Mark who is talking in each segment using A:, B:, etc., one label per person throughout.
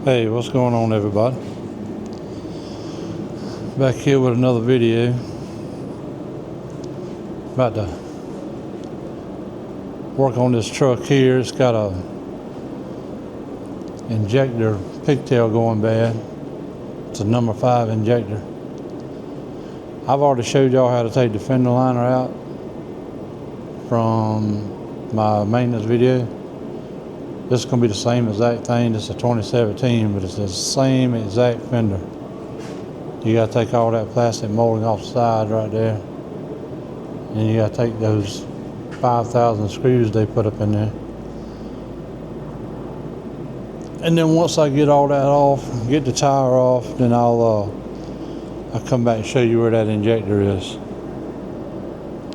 A: Hey, what's going on, everybody? Back here with another video. About to work on this truck here. It's got a injector pigtail going bad. It's a number 5 injector. I've already showed y'all how to take the fender liner out from my maintenance video. This is going to be the same exact thing. This is a 2017, but it's the same exact fender. You got to take all that plastic molding off the side right there. And you got to take those 5,000 screws they put up in there. And then once I get all that off, get the tire off, then I'll come back and show you where that injector is.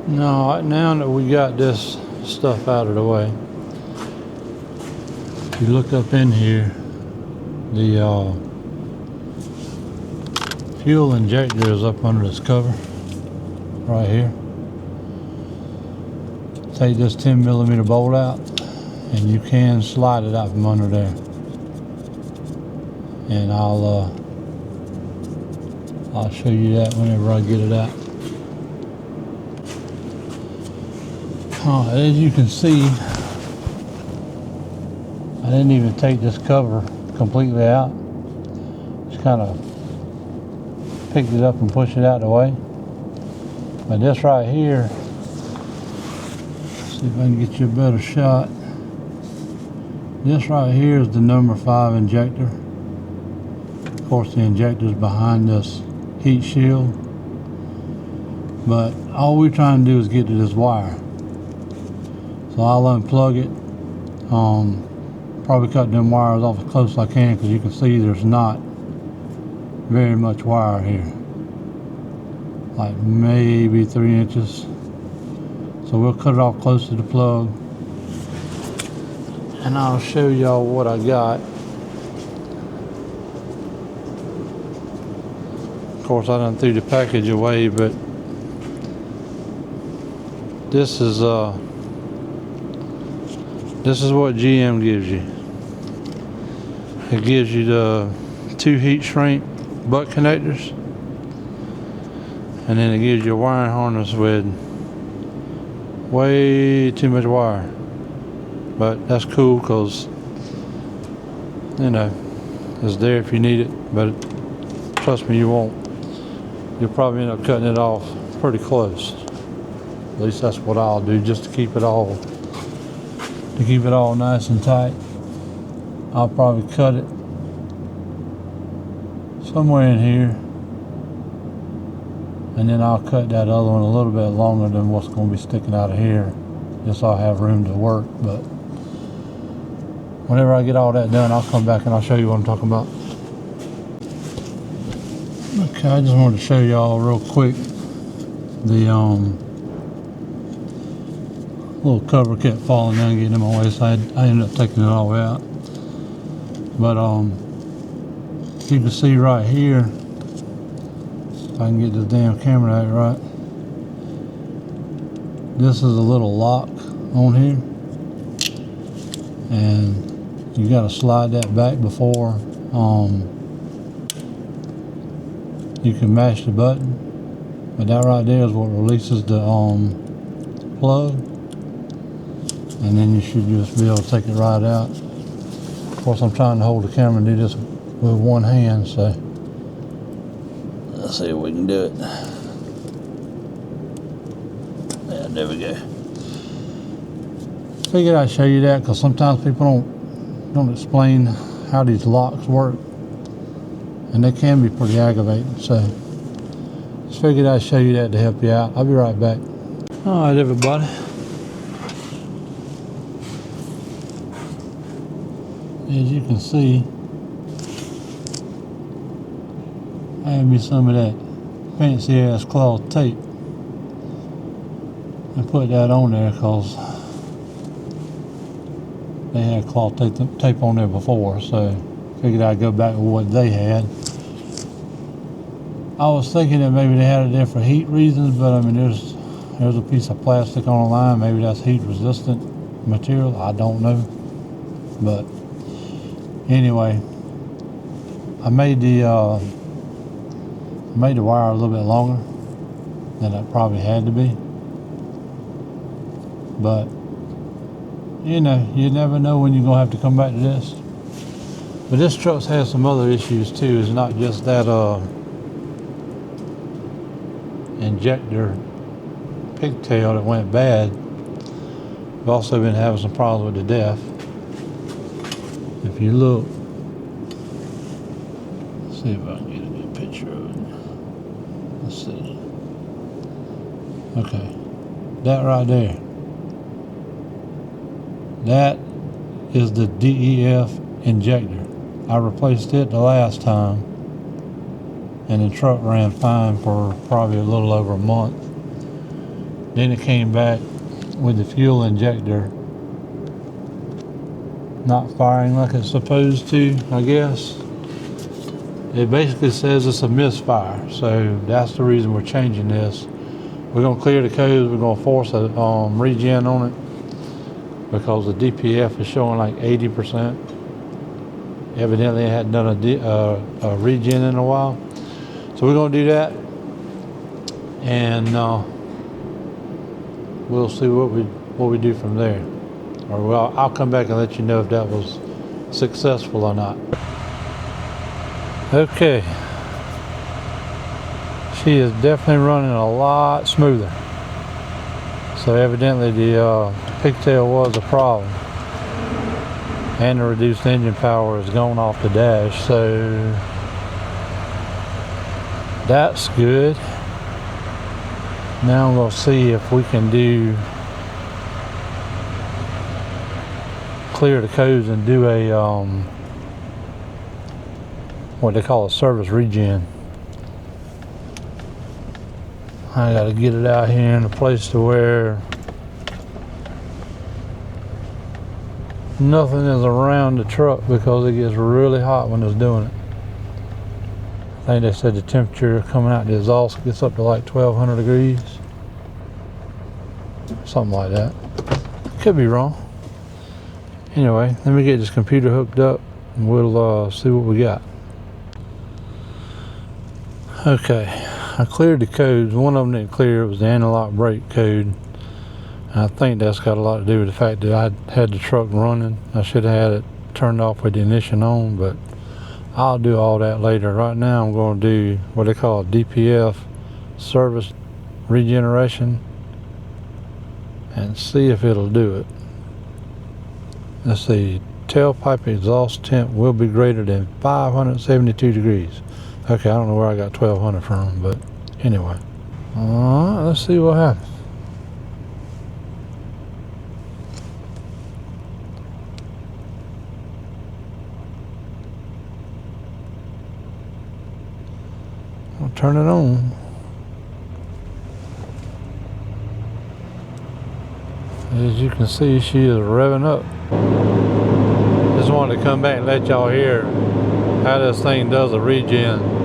A: Now that we got this stuff out of the way, if you look up in here, the fuel injector is up under this cover right here. Take this 10mm bolt out and you can slide it out from under there, and I'll show you that whenever I get it out. As you can see, I didn't even take this cover completely out. Just kind of picked it up and pushed it out of the way. But this right here, see if I can get you a better shot. This right here is the number 5 injector. Of course, the injector is behind this heat shield. But all we're trying to do is get to this wire. So I'll unplug it. Probably cut them wires off as close as I can, because you can see there's not very much wire here. Like maybe 3 inches. So we'll cut it off close to the plug, and I'll show y'all what I got. Of course, I done threw the package away, but this is what GM gives you. It gives you the 2 heat shrink butt connectors, and then it gives you a wiring harness with way too much wire. But that's cool, because you know it's there if you need it. But trust me, you won't. You'll probably end up cutting it off pretty close. At least that's what I'll do, just to keep it all nice and tight. I'll probably cut it somewhere in here, and then I'll cut that other one a little bit longer than what's going to be sticking out of here, just so I have room to work. But whenever I get all that done, I'll come back and I'll show you what I'm talking about. Okay, I just wanted to show y'all real quick the little cover kept falling down, getting in my way, so I ended up taking it all the way out. But you can see right here, if I can get this damn camera out right, this is a little lock on here, and you got to slide that back before you can mash the button. But that right there is what releases the plug, and then you should just be able to take it right out. Of course, I'm trying to hold the camera and do this with one hand, so let's see if we can do it. Yeah, there we go. Figured I'd show you that, because sometimes people don't explain how these locks work, and they can be pretty aggravating. So just figured I'd show you that to help you out. I'll be right back. All right, everybody. As you can see, I have me some of that fancy ass cloth tape. I put that on there because they had cloth tape on there before, so figured I'd go back with what they had. I was thinking that maybe they had it there for heat reasons, but I mean, there's a piece of plastic on the line. Maybe that's heat resistant material. I don't know. But anyway, I made the wire a little bit longer than it probably had to be, but you know, you never know when you're gonna have to come back to this. But this truck's has some other issues too. It's not just that injector pigtail that went bad. We've also been having some problems with the def. If you look, let's see if I can get a good picture of it. Let's see. Okay, that right there. That is the DEF injector. I replaced it the last time, and the truck ran fine for probably a little over a month. Then it came back with the fuel injector not firing like it's supposed to, I guess. It basically says it's a misfire, so that's the reason we're changing this. We're going to clear the codes. We're going to force a regen on it because the DPF is showing like 80%. Evidently it hadn't done a regen in a while. So we're going to do that, and we'll see what we do from there. Or well, I'll come back and let you know if that was successful or not. Okay. She is definitely running a lot smoother. So evidently the pigtail was a problem, and the reduced engine power is gone off the dash, so that's good. Now I'm going to see if we can clear the codes and do a what they call a service regen. I got to get it out here in a place to where nothing is around the truck because it gets really hot when it's doing it. I think they said the temperature coming out the exhaust gets up to like 1200 degrees. Something like that. Could be wrong. Anyway, let me get this computer hooked up and we'll see what we got. Okay, I cleared the codes. One of them didn't clear. It was the anti-lock brake code. And I think that's got a lot to do with the fact that I had the truck running. I should have had it turned off with the ignition on, but I'll do all that later. Right now I'm going to do what they call DPF service regeneration and see if it'll do it. Let's see, tailpipe exhaust temp will be greater than 572 degrees. Okay, I don't know where I got 1200 from, but anyway. Alright, let's see what happens. I'll turn it on. As you can see, she is revving up. Just wanted to come back and let y'all hear how this thing does a regen.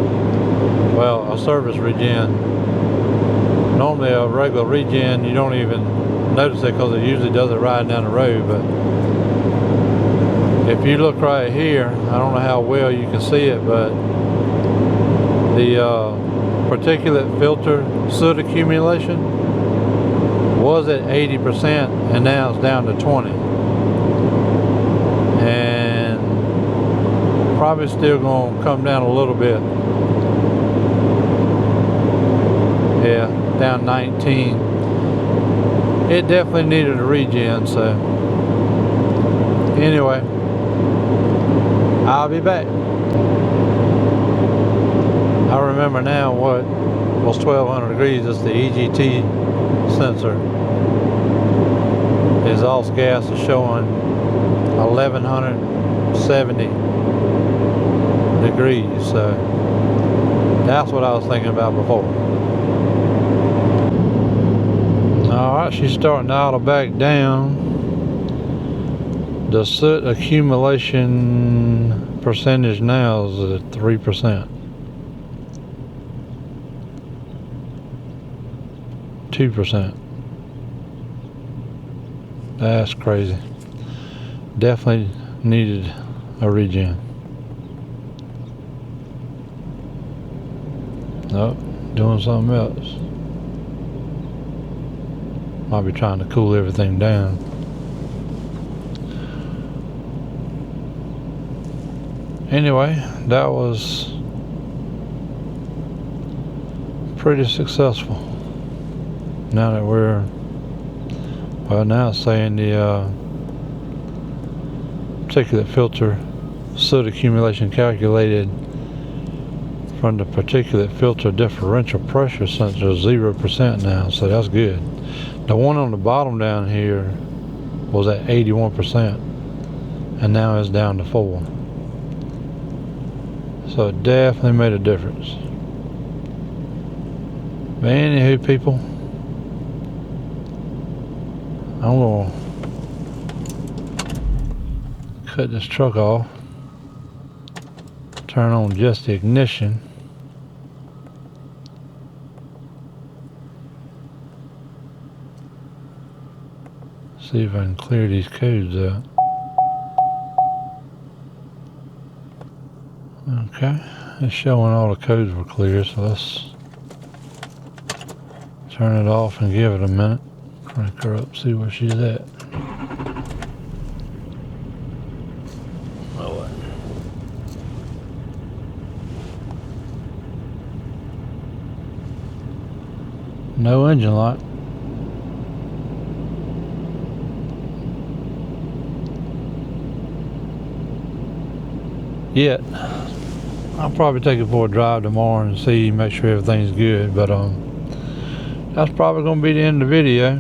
A: Well, a service regen. Normally a regular regen, you don't even notice it because it usually does it riding down the road, but if you look right here, I don't know how well you can see it, but the particulate filter soot accumulation was at 80% and now it's down to 20. And probably still going to come down a little bit. Yeah, down 19. It definitely needed a regen, so anyway, I'll be back. I remember now what was 1200 degrees. It's the EGT sensor. Exhaust gas is showing 1170 degrees, so that's what I was thinking about before. Alright, she's starting to idle back down. The soot accumulation percentage now is at 3%. 2%. That's crazy. Definitely needed a regen. Nope, doing something else. Might be trying to cool everything down. Anyway, that was pretty successful. Now that we're, well, now it's saying the particulate filter soot accumulation calculated from the particulate filter differential pressure sensor is 0% now, so that's good. The one on the bottom down here was at 81%, and now it's down to 4. So it definitely made a difference. But anywho, people, I'm gonna cut this truck off, turn on just the ignition, see if I can clear these codes out. Okay, it's showing all the codes were clear, so let's turn it off and give it a minute. Crank her up, see where she's at. Oh, no engine light. Yet. I'll probably take it for a drive tomorrow and see, make sure everything's good, but that's probably going to be the end of the video.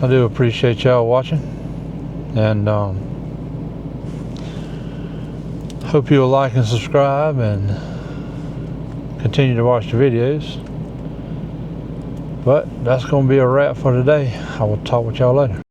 A: I do appreciate y'all watching, and hope you'll like and subscribe and continue to watch the videos. But that's going to be a wrap for today. I will talk with y'all later.